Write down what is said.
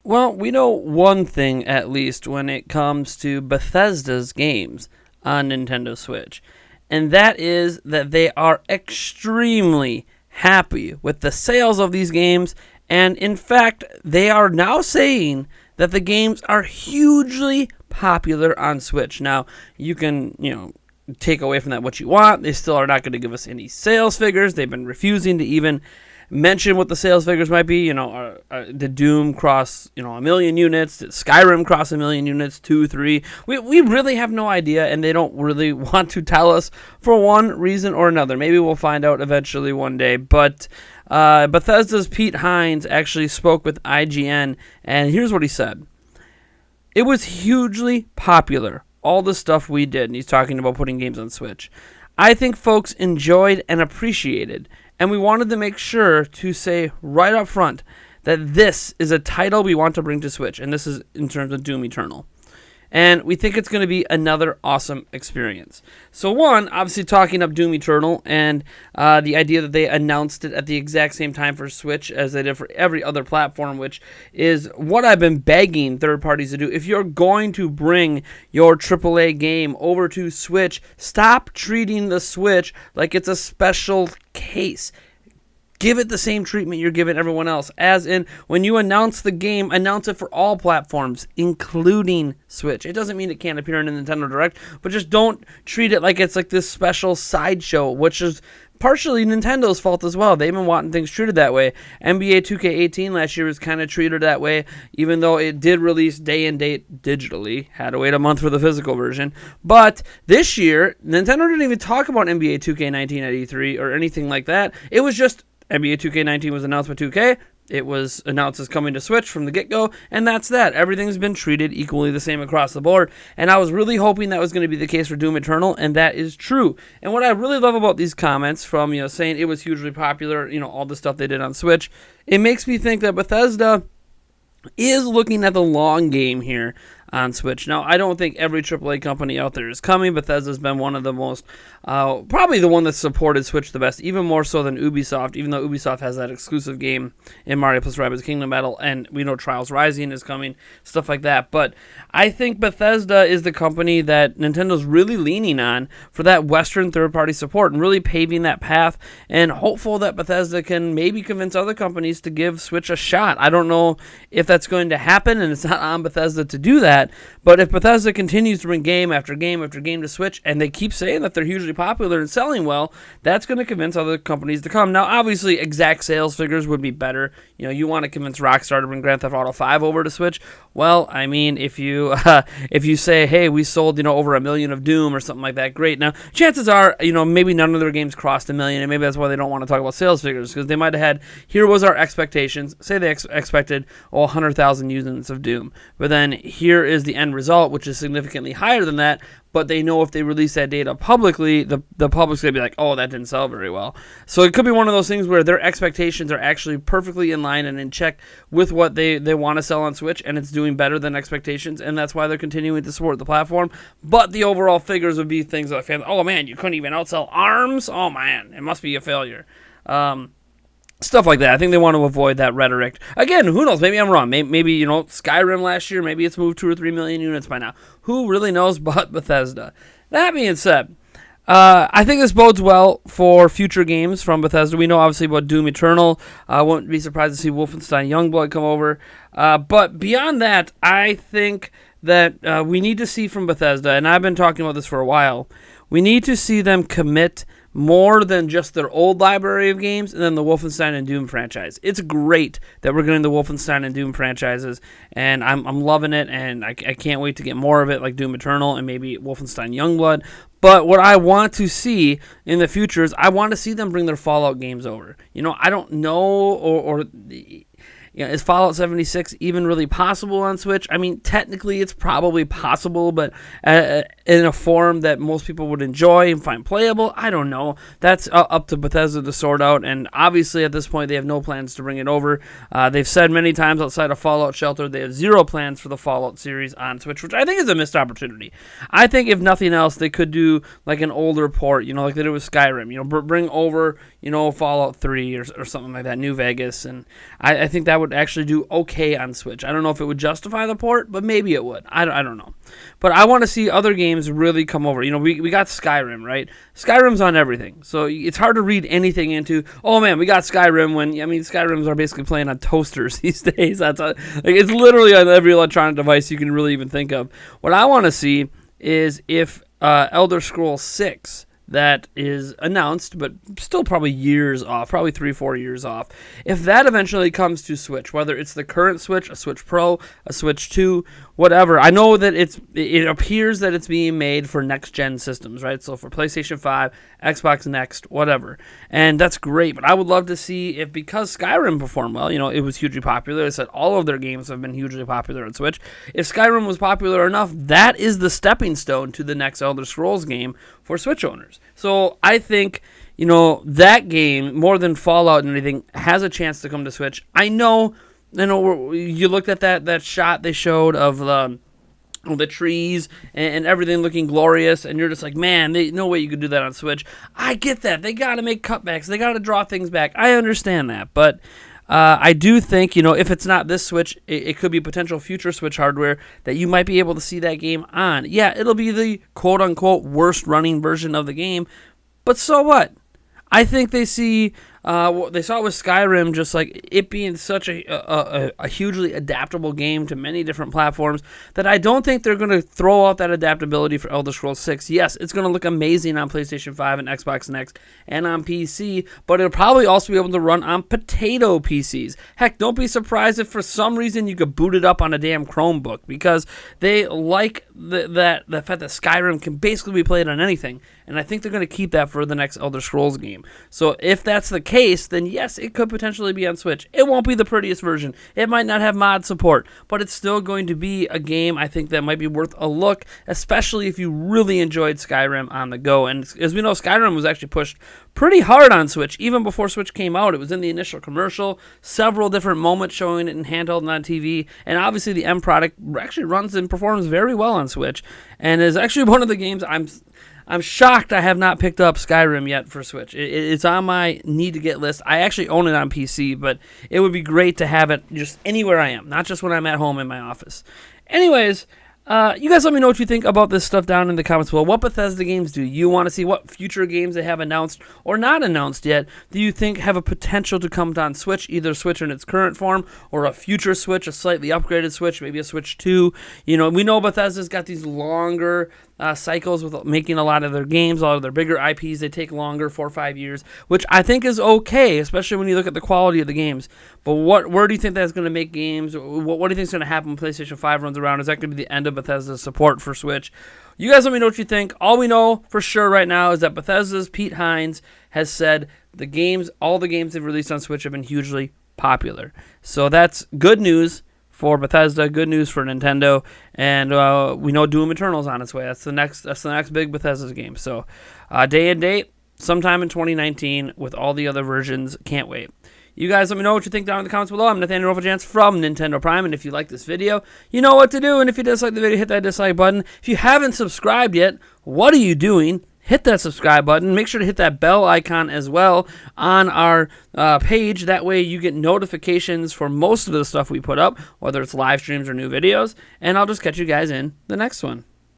Well, we know one thing at least when it comes to Bethesda's games on Nintendo Switch, and that is that they are extremely happy with the sales of these games, and in fact, they are now saying that the games are hugely popular on Switch. Now, you can, take away from that what you want. They still are not going to give us any sales figures. They've been refusing to even mention what the sales figures might be. Did Doom cross, 1 million units? Did Skyrim cross 1 million units? 2, 3? We really have no idea, and they don't really want to tell us for one reason or another. Maybe we'll find out eventually one day, but Bethesda's Pete Hines actually spoke with IGN, and here's what he said. It was hugely popular, all the stuff we did, and he's talking about putting games on Switch. I think folks enjoyed and appreciated, and we wanted to make sure to say right up front that this is a title we want to bring to Switch, and this is in terms of Doom Eternal. And we think it's going to be another awesome experience. So one, obviously talking up Doom Eternal and the idea that they announced it at the exact same time for Switch as they did for every other platform, which is what I've been begging third parties to do. If you're going to bring your AAA game over to Switch, stop treating the Switch like it's a special case. Give it the same treatment you're giving everyone else. As in, when you announce the game, announce it for all platforms, including Switch. It doesn't mean it can't appear in a Nintendo Direct, but just don't treat it like it's like this special sideshow, which is partially Nintendo's fault as well. They've been wanting things treated that way. NBA 2K18 last year was kind of treated that way, even though it did release day and date digitally. Had to wait a month for the physical version. But this year, Nintendo didn't even talk about NBA 2K19 at E3 or anything like that. It was just NBA 2K19 was announced by 2K. It was announced as coming to Switch from the get-go, and that's that. Everything's been treated equally the same across the board, and I was really hoping that was going to be the case for Doom Eternal, and that is true. And what I really love about these comments from, saying it was hugely popular, all the stuff they did on Switch, it makes me think that Bethesda is looking at the long game here on Switch. Now, I don't think every AAA company out there is coming. Bethesda's been one of the most, probably the one that's supported Switch the best, even more so than Ubisoft, even though Ubisoft has that exclusive game in Mario plus Rabbids Kingdom Battle, and we know Trials Rising is coming, stuff like that. But I think Bethesda is the company that Nintendo's really leaning on for that Western third-party support and really paving that path, and hopeful that Bethesda can maybe convince other companies to give Switch a shot. I don't know if that's going to happen, and it's not on Bethesda to do that. But if Bethesda continues to bring game after game after game to Switch, and they keep saying that they're hugely popular and selling well, that's going to convince other companies to come. Now, obviously, exact sales figures would be better. You want to convince Rockstar to bring Grand Theft Auto 5 over to Switch. Well, I mean, if you say, hey, we sold over 1 million of Doom or something like that, great. Now, chances are, maybe none of their games crossed 1 million, and maybe that's why they don't want to talk about sales figures, because they might have had, here was our expectations. Say they expected 100,000 units of Doom, but then here is the end result, which is significantly higher than that. But they know if they release that data publicly, the public's going to be like, oh, that didn't sell very well. So it could be one of those things where their expectations are actually perfectly in line and in check with what they want to sell on Switch, and it's doing better than expectations, and that's why they're continuing to support the platform. But the overall figures would be things like, oh, man, you couldn't even outsell ARMS? Oh, man, it must be a failure. Stuff like that. I think they want to avoid that rhetoric. Again, who knows? Maybe I'm wrong. Maybe Skyrim last year, maybe it's moved 2 or 3 million units by now. Who really knows but Bethesda? That being said, I think this bodes well for future games from Bethesda. We know, obviously, about Doom Eternal. I wouldn't be surprised to see Wolfenstein Youngblood come over. But beyond that, I think that we need to see from Bethesda, and I've been talking about this for a while, we need to see them commit more than just their old library of games and then the Wolfenstein and Doom franchise. It's great that we're getting the Wolfenstein and Doom franchises, and I'm loving it, and I can't wait to get more of it, like Doom Eternal and maybe Wolfenstein Youngblood. But what I want to see in the future is I want to see them bring their Fallout games over. I don't know, is Fallout 76 even really possible on Switch? I mean, technically it's probably possible, but in a form that most people would enjoy and find playable. I don't know. That's up to Bethesda to sort out, and obviously at this point they have no plans to bring it over. They've said many times outside of Fallout Shelter they have zero plans for the Fallout series on Switch, which I think is a missed opportunity. I think if nothing else they could do like an older port, like they did with Skyrim, bring over, Fallout 3 or something like that, New Vegas, and I think that would actually do okay on Switch. I don't know if it would justify the port, but maybe it would. I don't know. But I want to see other games really come over. We got Skyrim, right? Skyrim's on everything. So it's hard to read anything into, oh man, we got Skyrim when, Skyrims are basically playing on toasters these days. It's literally on every electronic device you can really even think of. What I want to see is if Elder Scrolls 6, that is announced, but still probably years off, probably 3-4 years off. If that eventually comes to Switch, whether it's the current Switch, a Switch Pro, a Switch 2, whatever. I know that it appears that it's being made for next-gen systems, right? So for PlayStation 5, Xbox Next, whatever. And that's great, but I would love to see if, because Skyrim performed well, it was hugely popular. I said all of their games have been hugely popular on Switch. If Skyrim was popular enough, that is the stepping stone to the next Elder Scrolls game for Switch owners. So I think, that game, more than Fallout and anything, has a chance to come to Switch. I know, you looked at that shot they showed of the trees and everything looking glorious, and you're just like, man, no way you could do that on Switch. I get that. They got to make cutbacks. They got to draw things back. I understand that, but I do think, if it's not this Switch, it could be potential future Switch hardware that you might be able to see that game on. Yeah, it'll be the quote-unquote worst running version of the game, but so what? I think they see what they saw with Skyrim, just like it being such a hugely adaptable game to many different platforms, that I don't think they're going to throw out that adaptability for Elder Scrolls 6. Yes, it's going to look amazing on PlayStation 5 and Xbox Next and on PC, but it'll probably also be able to run on potato PCs. Heck, don't be surprised if for some reason you could boot it up on a damn Chromebook, because they like the fact that Skyrim can basically be played on anything, and I think they're going to keep that for the next Elder Scrolls game. So if that's the case, then yes, it could potentially be on Switch. It won't be the prettiest version. It might not have mod support, but it's still going to be a game I think that might be worth a look, especially if you really enjoyed Skyrim on the go. And as we know, Skyrim was actually pushed pretty hard on Switch. Even before Switch came out, it was in the initial commercial, several different moments showing it in handheld and on TV, and obviously the end product actually runs and performs very well on Switch, and is actually one of the games I'm shocked I have not picked up Skyrim yet for Switch. It's on my need-to-get list. I actually own it on PC, but it would be great to have it just anywhere I am, not just when I'm at home in my office. Anyways, you guys let me know what you think about this stuff down in the comments below. What Bethesda games do you want to see? What future games they have announced or not announced yet do you think have a potential to come on Switch, either Switch in its current form or a future Switch, a slightly upgraded Switch, maybe a Switch 2? We know Bethesda's got these longer cycles with making a lot of their games, a lot of their bigger IPs. They take longer, 4 or 5 years, which I think is okay, especially when you look at the quality of the games. But where do you think that's going to make games? What do you think is going to happen when PlayStation 5 runs around? Is that going to be the end of Bethesda's support for Switch? You guys let me know what you think. All we know for sure right now is that Bethesda's Pete Hines has said all the games they've released on Switch have been hugely popular. So that's good news for Bethesda, good news for Nintendo, and we know Doom Eternal's on its way. That's the next big Bethesda game. So day and date, sometime in 2019 with all the other versions. Can't wait. You guys let me know what you think down in the comments below. I'm Nathaniel Rolfajans from Nintendo Prime, and if you like this video, you know what to do. And if you dislike the video, hit that dislike button. If you haven't subscribed yet, what are you doing? Hit that subscribe button. Make sure to hit that bell icon as well on our page. That way you get notifications for most of the stuff we put up, whether it's live streams or new videos. And I'll just catch you guys in the next one.